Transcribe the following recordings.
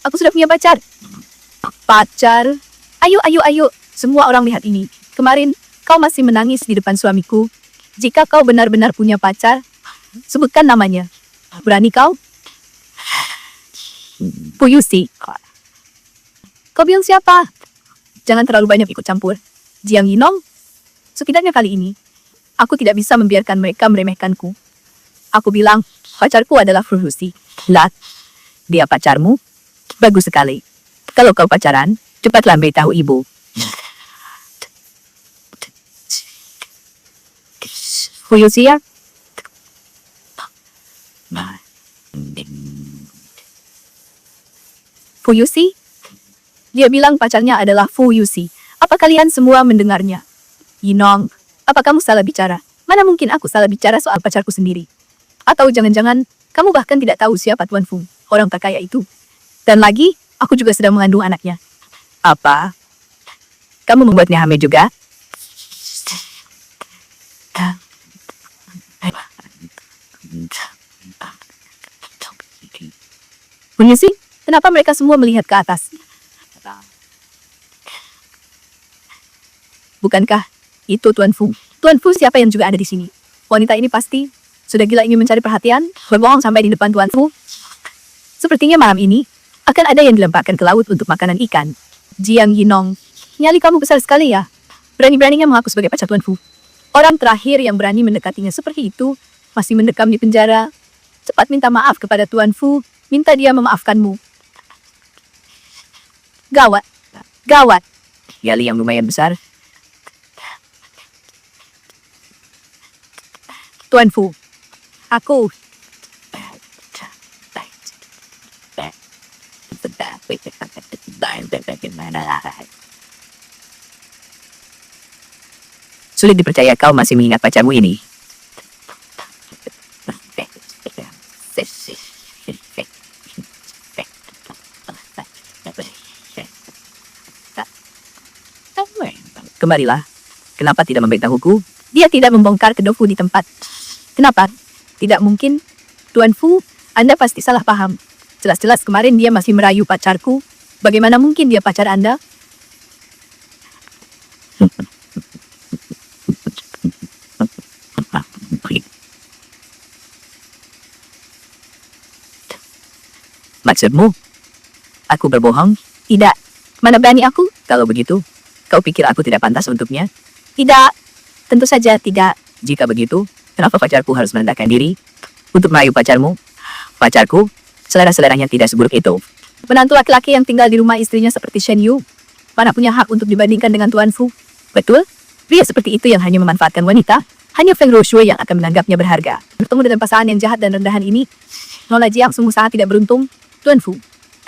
Aku sudah punya pacar. Pacar? Ayo. Semua orang lihat ini. Kemarin, kau masih menangis di depan suamiku. Jika kau benar-benar punya pacar, sebutkan namanya. Berani kau? Fuyushi. Kau bilang siapa? Jangan terlalu banyak ikut campur. Jiang Yinong, setidaknya kali ini, aku tidak bisa membiarkan mereka meremehkanku. Aku bilang, pacarku adalah Fuyushi. Lah, dia pacarmu? Bagus sekali. Kalau kau pacaran, cepatlah beritahu ibu. Fuyushi ya? Fuyushi? Dia bilang pacarnya adalah Fuyushi. Apa kalian semua mendengarnya? Yinong, apa kamu salah bicara? Mana mungkin aku salah bicara soal pacarku sendiri? Atau jangan-jangan kamu bahkan tidak tahu siapa Tuan Fu, orang terkaya itu. Dan lagi, aku juga sedang mengandung anaknya. Apa? Kamu membuatnya hamil juga? Fuyushi, kenapa mereka semua melihat ke atas? Bukankah itu Tuan Fu? Tuan Fu siapa yang juga ada di sini? Wanita ini pasti sudah gila ingin mencari perhatian, berbohong sampai di depan Tuan Fu. Sepertinya malam ini akan ada yang dilemparkan ke laut untuk makanan ikan. Jiang Yinong, nyali kamu besar sekali ya. Berani-beraninya mengaku sebagai pacar Tuan Fu. Orang terakhir yang berani mendekatinya seperti itu masih mendekam di penjara. Cepat minta maaf kepada Tuan Fu, minta dia memaafkanmu. Gawat. Nyali yang lumayan besar. Tuan Fu, aku. Sulit dipercaya kau masih mengingat pacarmu ini. Kembalilah. Kenapa tidak memberitahuku? Dia tidak membongkar kedokku di tempat. Kenapa? Tidak mungkin. Tuan Fu, Anda pasti salah paham. Jelas-jelas kemarin dia masih merayu pacarku. Bagaimana mungkin dia pacar Anda? Maksudmu? Aku berbohong? Tidak. Mana berani aku? Kalau begitu, kau pikir aku tidak pantas untuknya? Tidak. Tentu saja tidak. Jika begitu, kenapa pacarku harus merendahkan diri untuk merayu pacarmu? Pacarku, saudara-saudaranya tidak seburuk itu. Menantu laki-laki yang tinggal di rumah istrinya seperti Shen Yu, mana punya hak untuk dibandingkan dengan Tuan Fu? Betul? Pria seperti itu yang hanya memanfaatkan wanita, hanya Feng Ruoshui yang akan menganggapnya berharga. Bertemu dengan pasangan yang jahat dan rendahan ini, Nona Jiang sungguh sangat tidak beruntung. Tuan Fu,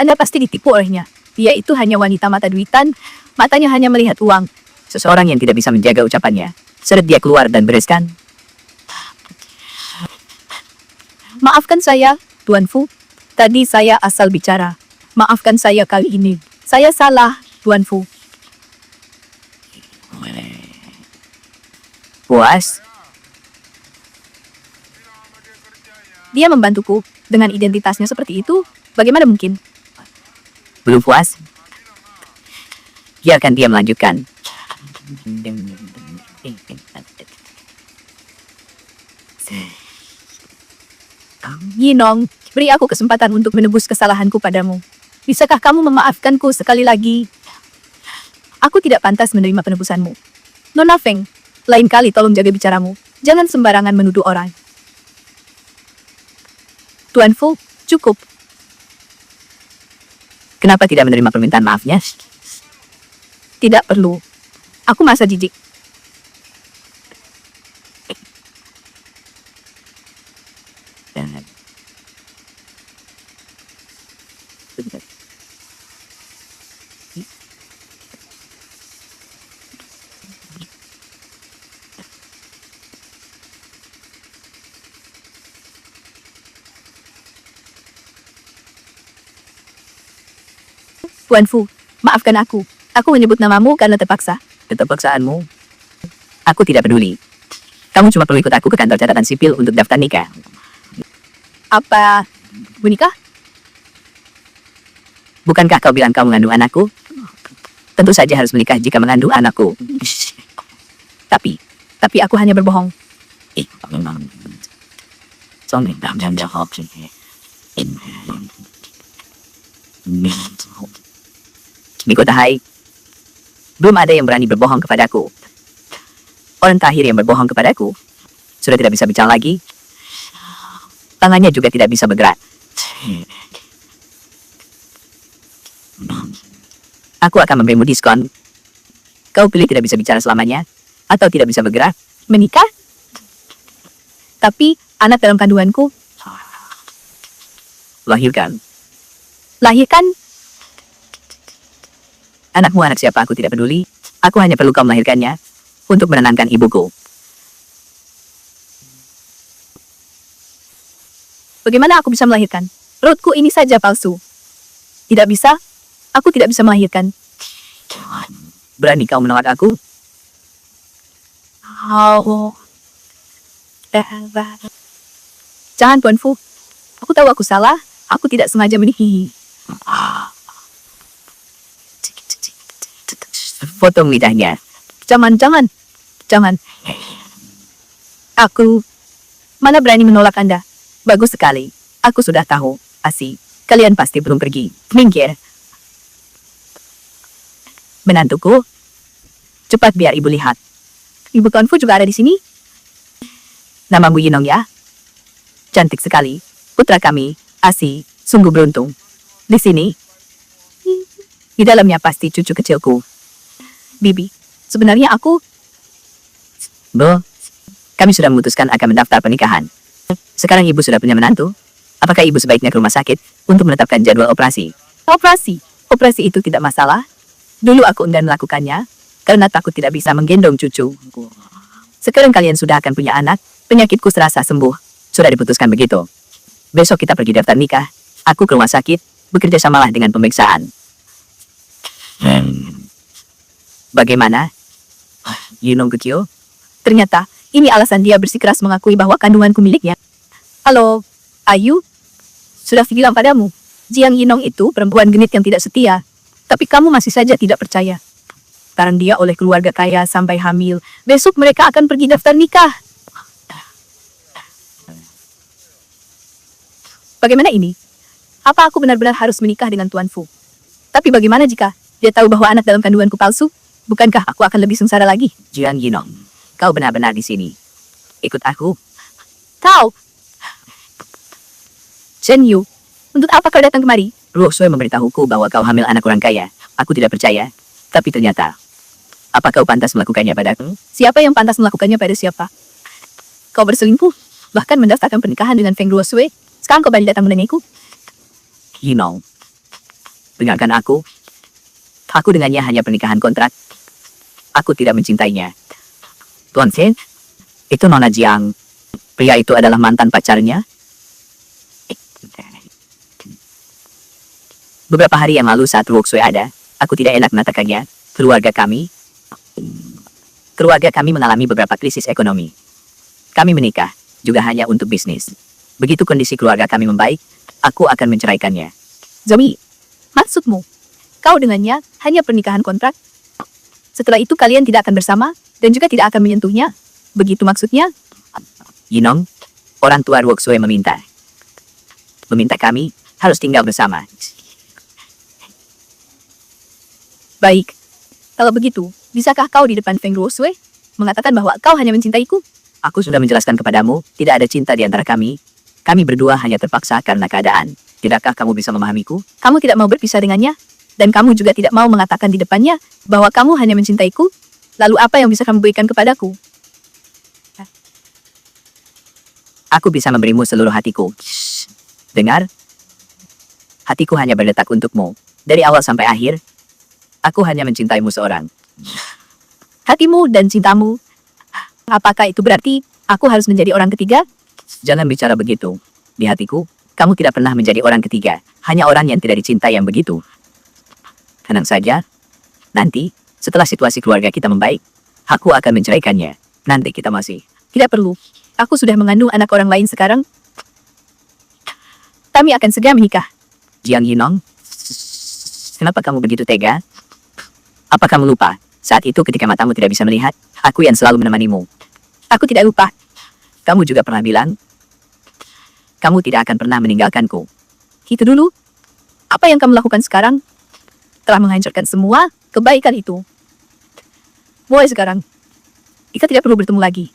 Anda pasti ditipu olehnya. Dia itu hanya wanita mata duitan, matanya hanya melihat uang. Seseorang yang tidak bisa menjaga ucapannya. Seret dia keluar dan bereskan. Maafkan saya, Tuan Fu. Tadi saya asal bicara. Maafkan saya kali ini. Saya salah, Tuan Fu. Puas? Dia membantuku dengan identitasnya seperti itu. Bagaimana mungkin? Belum puas? Biarkan dia melanjutkan. Yinong, beri aku kesempatan untuk menebus kesalahanku padamu. Bisakah kamu memaafkanku sekali lagi? Aku tidak pantas menerima penebusanmu. Nona Feng, lain kali tolong jaga bicaramu. Jangan sembarangan menuduh orang. Tuan Fu, cukup. Kenapa tidak menerima permintaan maafnya? Tidak perlu. Aku masa jijik. Tuan Fu, maafkan aku. Aku menyebut namamu karena terpaksa. Keterpaksaanmu? Aku tidak peduli. Kamu cuma perlu ikut aku ke kantor catatan sipil untuk daftar nikah. Apa? Menikah? Bukankah kau bilang kau mengandung anakku? Tentu saja harus menikah jika mengandung anakku. Tapi aku hanya berbohong. Miko Tahai, belum ada yang berani berbohong kepadaku. Orang terakhir yang berbohong kepadaku sudah tidak bisa bicara lagi. Tangannya juga tidak bisa bergerak. Aku akan memberimu diskon. Kau pilih tidak bisa bicara selamanya, atau tidak bisa bergerak. Menikah? Tapi anak dalam kandunganku. Lahirkan. Lahirkan? Anakmu anak siapa aku tidak peduli. Aku hanya perlu kau melahirkannya untuk menenangkan ibuku. Bagaimana aku bisa melahirkan? Perutku ini saja palsu. Tidak bisa. Aku tidak bisa melahirkan. Berani kau menolak aku? Jangan, Tuan Fu. Aku tahu aku salah. Aku tidak sengaja menihi. Potong lidahnya. Jangan. Aku mana berani menolak Anda. Bagus sekali. Aku sudah tahu. Asi, kalian pasti belum pergi. Minggir. Menantuku. Cepat biar ibu lihat. Ibu Tuan Fu juga ada di sini. Namamu Yinong ya? Cantik sekali. Putra kami, Asi, sungguh beruntung. Di sini. Di dalamnya pasti cucu kecilku. Bibi, sebenarnya aku... Bo, kami sudah memutuskan akan mendaftar pernikahan. Sekarang ibu sudah punya menantu. Apakah ibu sebaiknya ke rumah sakit untuk menetapkan jadwal operasi? Operasi itu tidak masalah. Dulu aku enggan melakukannya, karena takut tidak bisa menggendong cucu. Sekarang kalian sudah akan punya anak, penyakitku serasa sembuh. Sudah diputuskan begitu. Besok kita pergi daftar nikah. Aku ke rumah sakit, bekerja samalah dengan pemeriksaan. Bagaimana? Yinong Kekyo? Ternyata, ini alasan dia bersikeras mengakui bahwa kandunganku miliknya. Halo, Ayu? Sudah bilang padamu, Jiang Yinong itu perempuan genit yang tidak setia. Tapi kamu masih saja tidak percaya. Karena dia oleh keluarga kaya sampai hamil. Besok mereka akan pergi daftar nikah. Bagaimana ini? Apa aku benar-benar harus menikah dengan Tuan Fu? Tapi bagaimana jika dia tahu bahwa anak dalam kandunganku palsu? Bukankah aku akan lebih sengsara lagi? Jiang Yinong, kau benar-benar di sini. Ikut aku. Kau. Chen Yu, untuk apa kau datang kemari? Luo Sui memberitahuku bahwa kau hamil anak orang kaya. Aku tidak percaya. Tapi ternyata, apa kau pantas melakukannya padaku? Siapa yang pantas melakukannya pada siapa? Kau berselingkuh, bahkan mendaftarkan pernikahan dengan Feng Luo Sui. Sekarang kau balik datang menanyaku. Yinong, dengarkan aku. Aku dengannya hanya pernikahan kontrak. Aku tidak mencintainya. Tuan Sen, itu Nona Jiang. Pria itu adalah mantan pacarnya. Beberapa hari yang lalu saat Luo Sui ada, aku tidak enak mengatakannya. Keluarga kami mengalami beberapa krisis ekonomi. Kami menikah, juga hanya untuk bisnis. Begitu kondisi keluarga kami membaik, aku akan menceraikannya. Zoe, maksudmu, kau dengannya hanya pernikahan kontrak? Setelah itu kalian tidak akan bersama, dan juga tidak akan menyentuhnya? Begitu maksudnya? Yinong, orang tua Luo Sui meminta kami harus tinggal bersama. Baik. Kalau begitu, bisakah kau di depan Feng Luo Sui mengatakan bahwa kau hanya mencintaiku? Aku sudah menjelaskan kepadamu, tidak ada cinta di antara kami. Kami berdua hanya terpaksa karena keadaan. Tidakkah kamu bisa memahamiku? Kamu tidak mau berpisah dengannya? Dan kamu juga tidak mau mengatakan di depannya bahwa kamu hanya mencintaiku? Lalu apa yang bisa kamu berikan kepadaku? Aku bisa memberimu seluruh hatiku. Dengar? Hatiku hanya berdetak untukmu. Dari awal sampai akhir, aku hanya mencintaimu seorang. Hatimu dan cintamu. Apakah itu berarti aku harus menjadi orang ketiga? Jangan bicara begitu. Di hatiku, kamu tidak pernah menjadi orang ketiga. Hanya orang yang tidak dicintai yang begitu. Tenang saja. Nanti, setelah situasi keluarga kita membaik, aku akan menceraikannya. Nanti kita masih. Tidak perlu. Aku sudah mengandung anak orang lain sekarang. Kami akan segera menikah. Jiang Yinong, Kenapa kamu begitu tega? Apa kamu lupa? Saat itu ketika matamu tidak bisa melihat, aku yang selalu menemanimu. Aku tidak lupa. Kamu juga pernah bilang, kamu tidak akan pernah meninggalkanku. Itu dulu. Apa yang kamu lakukan sekarang telah menghancurkan semua kebaikan itu. Mulai sekarang, kita tidak perlu bertemu lagi.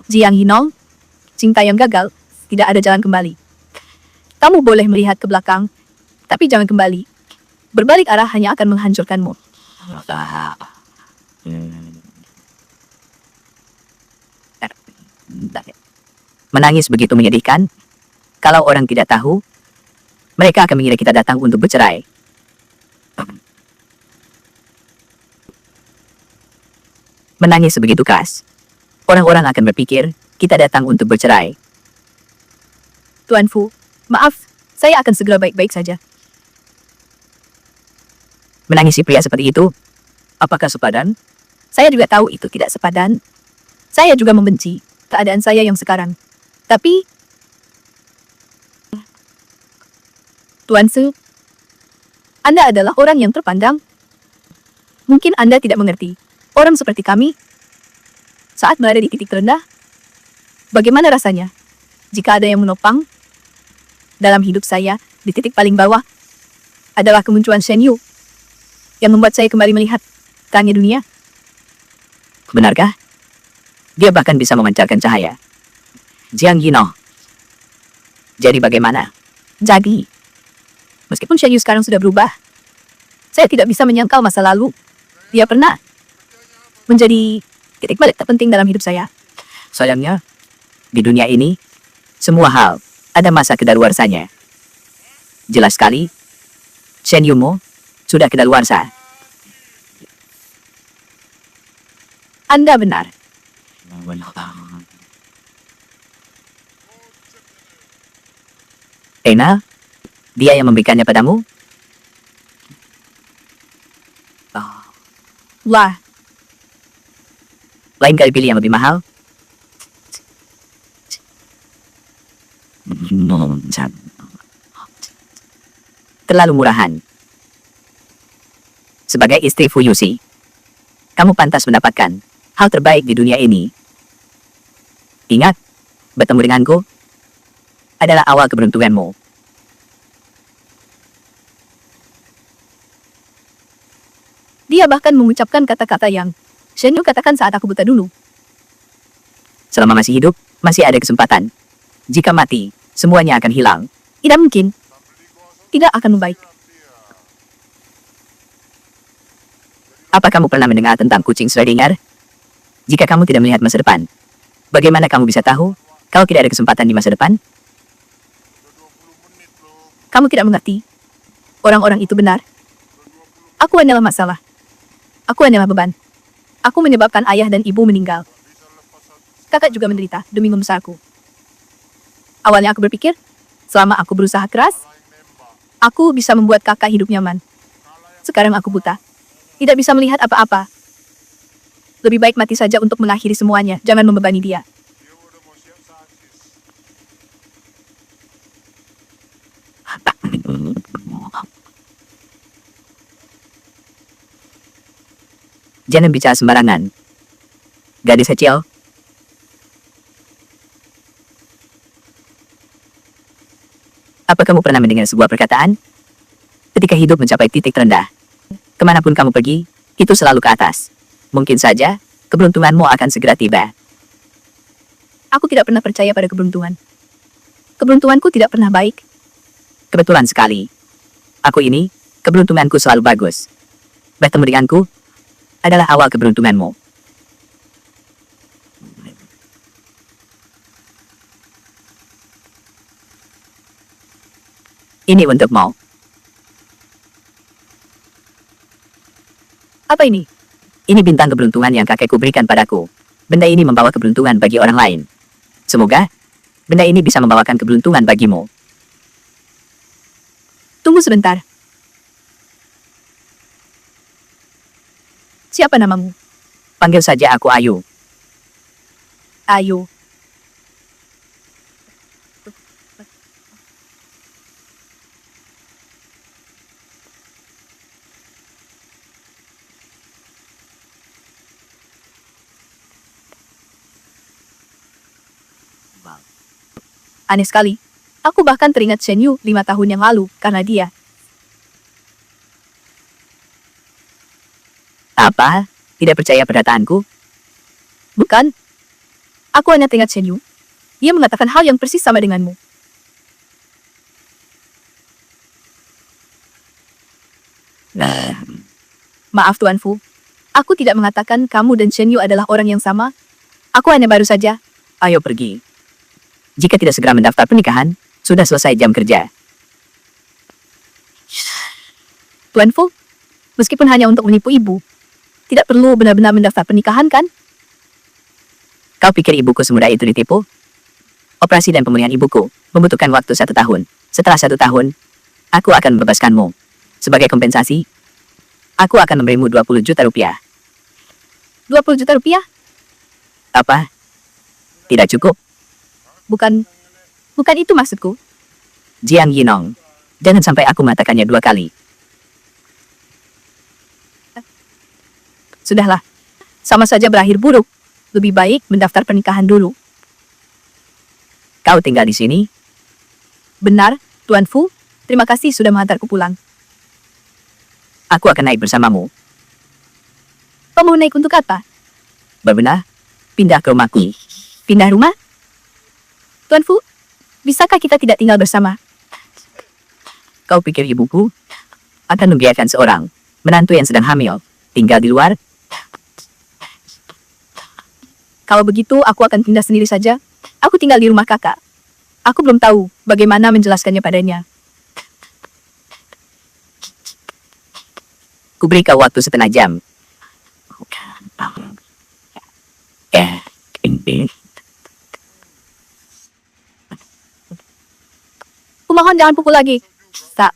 Jiang Yinong, cinta yang gagal, tidak ada jalan kembali. Kamu boleh melihat ke belakang, tapi jangan kembali. Berbalik arah hanya akan menghancurkanmu. Menangis begitu menyedihkan. Kalau orang tidak tahu, mereka akan mengira kita datang untuk bercerai. Menangis sebegitu keras. Orang-orang akan berpikir, kita datang untuk bercerai. Tuan Fu, maaf, saya akan segera baik-baik saja. Menangisi pria seperti itu, apakah sepadan? Saya juga tahu itu tidak sepadan. Saya juga membenci keadaan saya yang sekarang. Tapi, Tuan Su, Anda adalah orang yang terpandang. Mungkin Anda tidak mengerti. Orang seperti kami, saat berada di titik terendah, bagaimana rasanya jika ada yang menopang? Dalam hidup saya, di titik paling bawah, adalah kemunculan Shen Yu, yang membuat saya kembali melihat tanya dunia. Benarkah? Dia bahkan bisa memancarkan cahaya. Jiang Yino. Jadi bagaimana? Jadi, meskipun Shen Yu sekarang sudah berubah, saya tidak bisa menyangkal masa lalu. Dia pernah menjadi titik balik terpenting dalam hidup saya. Sayangnya, di dunia ini, semua hal ada masa kedaluarsanya. Jelas sekali, Shen Yumo sudah kedaluarsa. Anda benar. Ena, dia yang memberikannya padamu? Wah. Lain kali pilih yang lebih mahal. Terlalu murahan. Sebagai istri Fuyushi, kamu pantas mendapatkan hal terbaik di dunia ini. Ingat, bertemu denganku adalah awal keberuntunganmu. Dia bahkan mengucapkan kata-kata yang Shen Yu katakan saat aku buta dulu. Selama masih hidup, masih ada kesempatan. Jika mati, semuanya akan hilang. Tidak mungkin. Tidak akan membaik. Apa kamu pernah mendengar tentang kucing Schrödinger? Jika kamu tidak melihat masa depan, bagaimana kamu bisa tahu kalau tidak ada kesempatan di masa depan? Kamu tidak mengerti. Orang-orang itu benar. Aku adalah masalah. Aku adalah beban. Aku menyebabkan ayah dan ibu meninggal. Kakak juga menderita demi membesarku. Awalnya aku berpikir, selama aku berusaha keras, aku bisa membuat kakak hidup nyaman. Sekarang aku buta. Tidak bisa melihat apa-apa. Lebih baik mati saja untuk mengakhiri semuanya. Jangan membebani dia. Jangan bicara sembarangan. Gadis kecil. Apa kamu pernah mendengar sebuah perkataan? Ketika hidup mencapai titik terendah, kemanapun kamu pergi, itu selalu ke atas. Mungkin saja, keberuntunganmu akan segera tiba. Aku tidak pernah percaya pada keberuntungan. Keberuntunganku tidak pernah baik. Kebetulan sekali. Aku ini, keberuntunganku selalu bagus. Bertemu denganku adalah awal keberuntunganmu. Ini untukmu. Apa ini? Ini bintang keberuntungan yang kakekku berikan padaku. Benda ini membawa keberuntungan bagi orang lain. Semoga benda ini bisa membawakan keberuntungan bagimu. Tunggu sebentar. Siapa namamu? Panggil saja aku Ayu. Ayu. Aneh sekali. Aku bahkan teringat Shen Yu 5 tahun yang lalu karena dia. Apa? Tidak percaya perkataanku? Bukan. Aku hanya teringat Shen Yu. Dia mengatakan hal yang persis sama denganmu. Maaf Tuan Fu. Aku tidak mengatakan kamu dan Shen Yu adalah orang yang sama. Aku hanya baru saja. Ayo pergi. Jika tidak segera mendaftar pernikahan, sudah selesai jam kerja. Tuan Fu, meskipun hanya untuk menipu ibu, tidak perlu benar-benar mendaftar pernikahan kan? Kau pikir ibuku semudah itu ditipu? Operasi dan pemulihan ibuku membutuhkan waktu 1 tahun. Setelah 1 tahun, aku akan membebaskanmu. Sebagai kompensasi, aku akan memberimu 20 juta rupiah. 20 juta rupiah? Apa? Tidak cukup? Bukan itu maksudku. Jiang Yinong, jangan sampai aku mengatakannya 2 kali. Sudahlah, sama saja berakhir buruk. Lebih baik mendaftar pernikahan dulu. Kau tinggal di sini? Benar, Tuan Fu. Terima kasih sudah mengantarku pulang. Aku akan naik bersamamu. Kau mau naik untuk apa? Berbenah, pindah ke rumahku. Pindah rumah? Tuan Fu, bisakah kita tidak tinggal bersama? Kau pikir ibuku akan membiarkan seorang menantu yang sedang hamil tinggal di luar? Kalau begitu, aku akan pindah sendiri saja. Aku tinggal di rumah kakak. Aku belum tahu bagaimana menjelaskannya padanya. Kuberi kau waktu 1/2 jam. Kumohon jangan pukul lagi. Tak.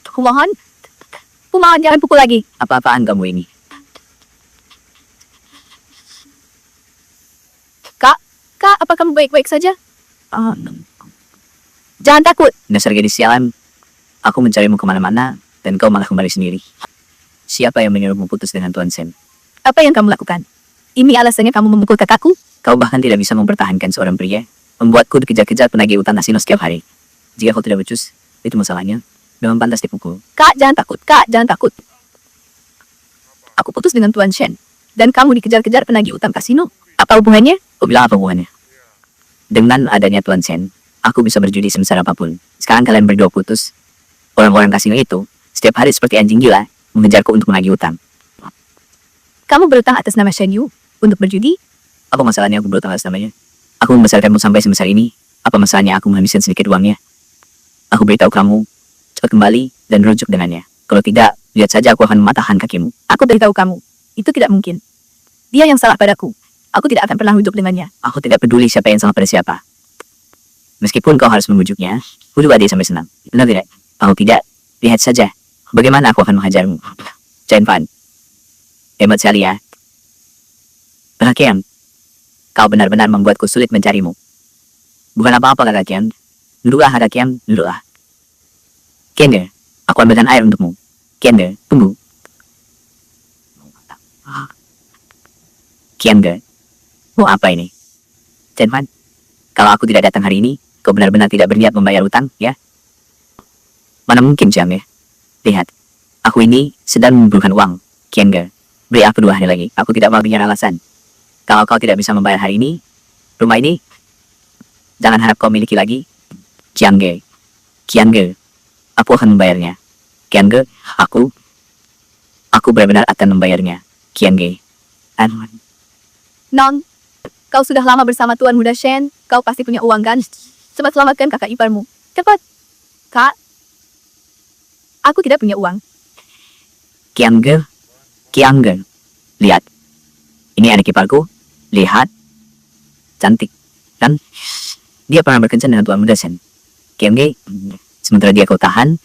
Kumohon jangan pukul lagi. Apa-apaan kamu ini? Kak, apa kamu baik-baik saja? Jangan takut. Dasar gadis sialan. Aku mencarimu kemana-mana, dan kau malah kembali sendiri. Siapa yang menyuruhmu putus dengan Tuan Sen? Apa yang kamu lakukan? Ini alasannya kamu memukul kakakku? Kau bahkan tidak bisa mempertahankan seorang pria. Membuatku dikejar-kejar penagih utang Nasino setiap hari. Jika kau tidak becus, itu masalahnya. Memang pantas dipukul. Kak, jangan takut. Kak, jangan takut. Aku putus dengan Tuan Shen. Dan kamu dikejar-kejar penagih utang kasino. Apa hubungannya? Kau bilang apa hubungannya? Dengan adanya Tuan Shen, aku bisa berjudi sebesar apapun. Sekarang kalian berdua putus. Orang-orang kasino itu, setiap hari seperti anjing gila, mengejarku untuk menagih utang. Kamu berutang atas nama Shen Yu untuk berjudi? Apa masalahnya aku berutang atas namanya? Aku membesarkanmu sampai sebesar ini. Apa masalahnya aku menghabiskan sedikit uangnya? Aku beritahu kamu, cepat kembali dan rujuk dengannya. Kalau tidak, lihat saja aku akan mematahkan kakimu. Aku beritahu kamu, itu tidak mungkin. Dia yang salah padaku. Aku tidak akan pernah rujuk dengannya. Aku tidak peduli siapa yang salah pada siapa. Meskipun kau harus membujuknya, buat dia sampai senang. Benar tidak? Kalau tidak, lihat saja. Bagaimana aku akan menghajarmu. Chen Fan. Hemat sekali ya. Perhatian. Kau benar-benar membuatku sulit mencarimu. Bukan apa-apa Karakian. Duduklah Karakian, duduklah. Kende, aku ambilkan air untukmu. Kende, tunggu. Kende, mau apa ini? Chen Fan, kalau aku tidak datang hari ini, kau benar-benar tidak berniat membayar utang, ya? Mana mungkin, Jiang ya? Lihat, aku ini sedang mengumpulkan uang. Kende, beri aku 2 hari lagi. Aku tidak mau bicara alasan. Kalau kau tidak bisa membayar hari ini, rumah ini, jangan harap kau miliki lagi. Jiangge, Kiangge, aku akan membayarnya. Kiangge, aku benar-benar akan membayarnya. Kiangge. Non, kau sudah lama bersama Tuan Muda Shen. Kau pasti punya uang kan? Cepat selamatkan kakak iparmu. Cepat. Kak, aku tidak punya uang. Kiangge, lihat. Ini anak iparku. Lihat. Cantik. Kan? Dia pernah berkencan dengan Tuan Muda Shen. Kiangge, sementara dia kau tahan,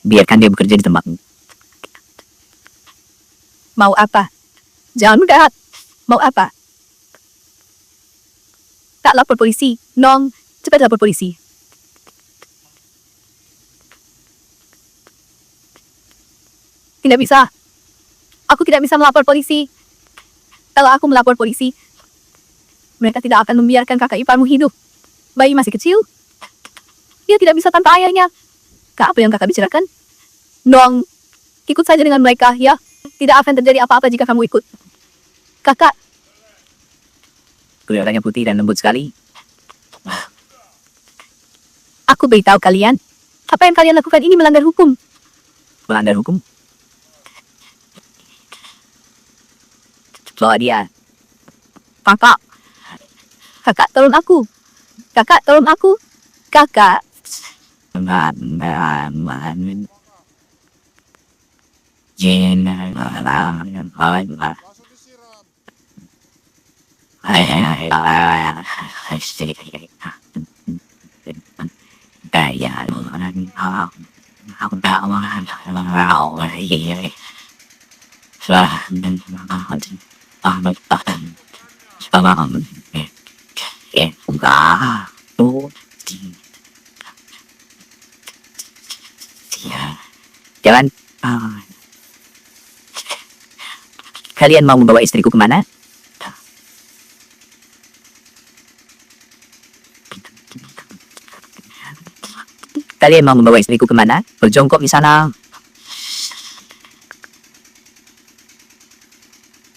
biarkan dia bekerja di tempatmu. Mau apa? Jangan mendahat. Mau apa? Tak lapor polisi. Nong, cepat lapor polisi. Tidak bisa. Aku tidak bisa melapor polisi. Kalau aku melapor polisi, mereka tidak akan membiarkan kakak iparmu hidup. Bayi masih kecil. Dia tidak bisa tanpa ayahnya. Kak, apa yang kakak bicarakan? Dong, ikut saja dengan mereka, ya. Tidak akan terjadi apa-apa jika kamu ikut. Kakak. Kelihatannya putih dan lembut sekali. Aku beritahu kalian, apa yang kalian lakukan ini melanggar hukum. Melanggar hukum? Bawa dia. Kakak. Kakak, tolong aku. Kakak, tolong aku. Kakak. Jalan. Kalian mau membawa istriku kemana? Kalian mau membawa istriku kemana? Berjongkok di sana.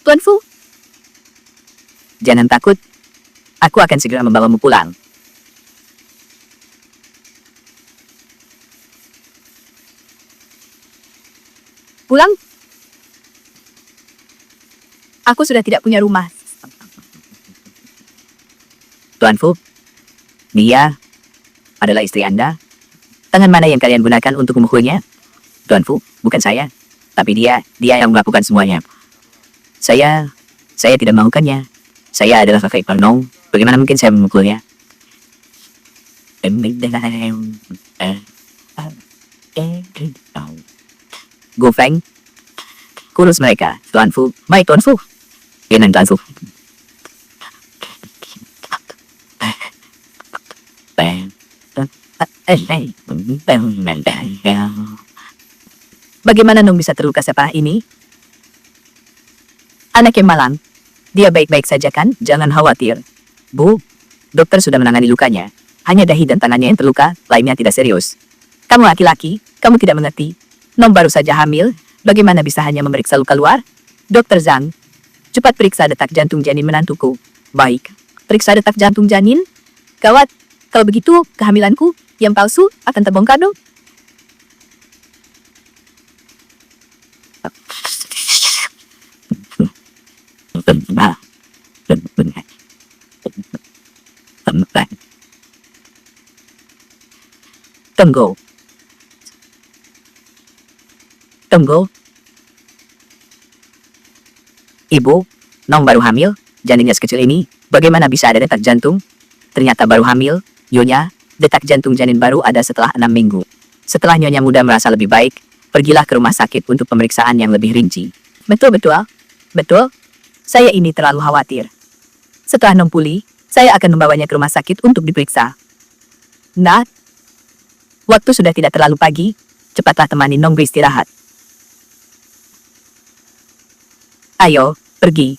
Tuan Fu, Jangan takut. Aku akan segera membawamu pulang. pulang. Aku sudah tidak punya rumah. Tuan Fu, dia adalah istri Anda. Tangan mana yang kalian gunakan untuk memukulnya? Tuan Fu, bukan saya. Tapi dia yang melakukan semuanya. Saya tidak melakukannya. Saya adalah kakak ipar Nong. Bagaimana mungkin saya memukulnya? Go Feng, kurus mereka. Tuan Fu, baik Tuan Fu. Ganun Tuan Fu. Bagaimana Nong bisa terluka separah ini? Anak yang malang. Dia baik-baik saja kan? Jangan khawatir. Bu, dokter sudah menangani lukanya. Hanya dahi dan tangannya yang terluka, lainnya tidak serius. Kamu laki-laki, kamu tidak mengerti. Nong baru saja hamil, bagaimana bisa hanya memeriksa luka luar? Dokter Zhang, cepat periksa detak jantung janin menantuku. Baik, periksa detak jantung janin. Gawat, kalau begitu kehamilanku yang palsu akan terbongkar dong. Tunggu. Ibu, Nong baru hamil, janinnya sekecil ini, bagaimana bisa ada detak jantung? Ternyata baru hamil, Nyonya, detak jantung janin baru ada setelah 6 minggu. Setelah Nyonya muda merasa lebih baik, pergilah ke rumah sakit untuk pemeriksaan yang lebih rinci. Betul. Saya ini terlalu khawatir. Setelah Nong pulih, saya akan membawanya ke rumah sakit untuk diperiksa. Nah, waktu sudah tidak terlalu pagi, cepatlah temani Nong beristirahat. Ayo, pergi.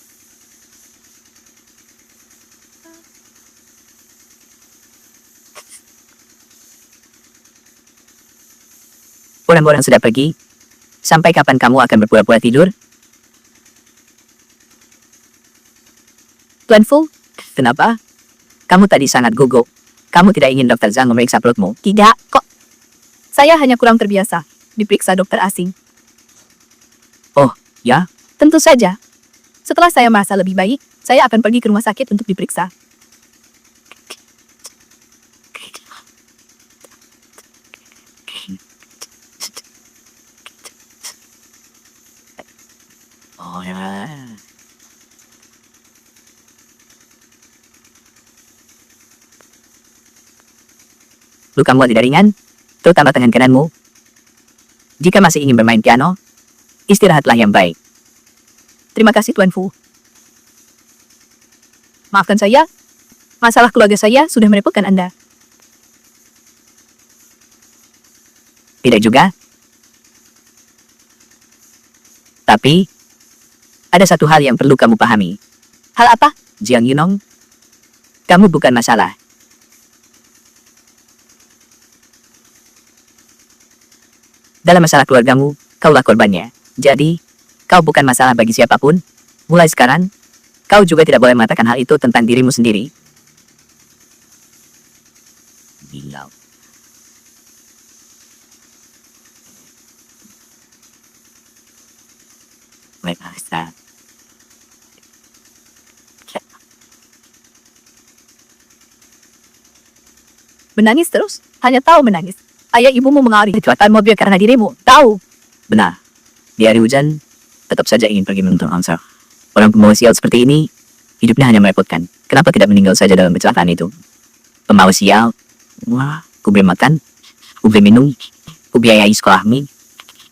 Orang-orang sudah pergi. Sampai kapan kamu akan berpura-pura tidur? Tuan Fu, Kenapa? Kamu tadi sangat gugup. Kamu tidak ingin Dokter Zhang memeriksa perutmu? tidak kok. Saya hanya kurang terbiasa diperiksa dokter asing. Oh, ya? Tentu saja. Setelah saya merasa lebih baik, saya akan pergi ke rumah sakit untuk diperiksa. Oh, ya. Lukamu tidak ringan, terutama tangan kananmu. Jika masih ingin bermain piano, istirahatlah yang baik. Terima kasih Tuan Fu. Maafkan saya, masalah keluarga saya sudah merepotkan Anda. Tidak juga. Tapi, Ada satu hal yang perlu kamu pahami. Hal apa? Jiang Yunong, kamu bukan masalah. Dalam masalah keluargamu, kaulah korbannya. Jadi, kau bukan masalah bagi siapapun. Mulai sekarang, kau juga tidak boleh mengatakan hal itu tentang dirimu sendiri. Gila. Mereka Menangis terus? Hanya tahu menangis. Ayah ibumu mengawali kecelakaan mobil karena dirimu. Tahu. benar. Di hari hujan, tetap saja ingin pergi menuntut angsa. Orang pembawa sial seperti ini, hidupnya hanya merepotkan. Kenapa tidak meninggal saja dalam kecelakaan itu? Pembawa sial, wah, ku beri makan, ku beri minum, ku biayai sekolahmu.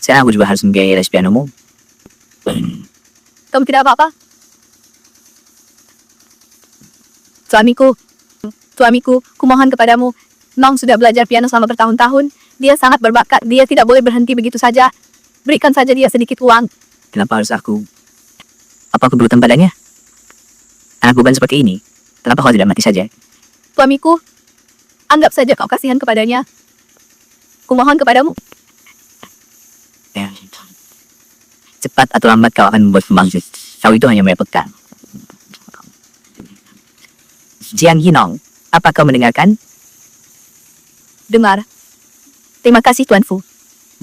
Sekarang aku juga harus membiayai les pianomu. Kamu tidak apa-apa? Suamiku, kumohon kepadamu. Nong sudah belajar piano selama bertahun-tahun. Dia sangat berbakat. Dia tidak boleh berhenti begitu saja. Berikan saja dia sedikit uang. Kenapa harus aku? Apa aku berhutang padanya? Anak beban seperti ini, kenapa kau tidak mati saja? Suamiku, anggap saja kau kasihan kepadanya. Kumohon kepadamu. Ya. Cepat atau lambat kau akan membuat pembangkit. Kau itu hanya merepotkan. Jiang Yinong, apa kau mendengarkan? Dengar. Terima kasih Tuan Fu.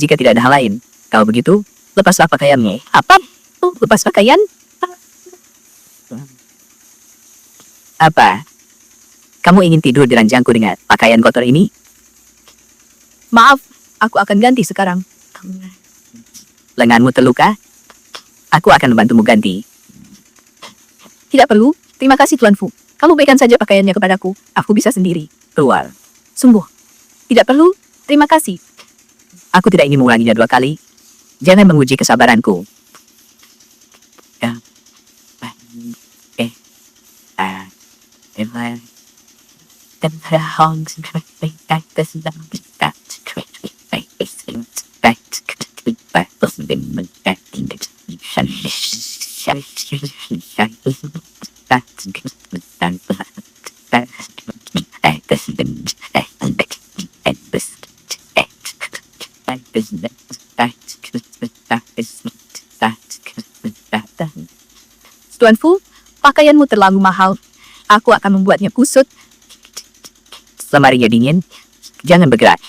Jika tidak ada hal lain, kalau begitu, lepaslah pakaianmu. Apa? Lepas pakaian? Apa? Kamu ingin tidur di ranjangku dengan pakaian kotor ini? Maaf, aku akan ganti sekarang. Lenganmu terluka? Aku akan membantumu ganti. Tidak perlu. Terima kasih Tuan Fu. Kamu berikan saja pakaiannya kepadaku. Aku bisa sendiri. Keluar. Sungguh. Tidak perlu. Terima kasih. Aku tidak ingin mengulanginya 2 kali. Jangan menguji kesabaranku. Ya. Tuan Fu, pakaianmu terlalu mahal. Aku akan membuatnya kusut. Lemarinya dingin, jangan bergerak.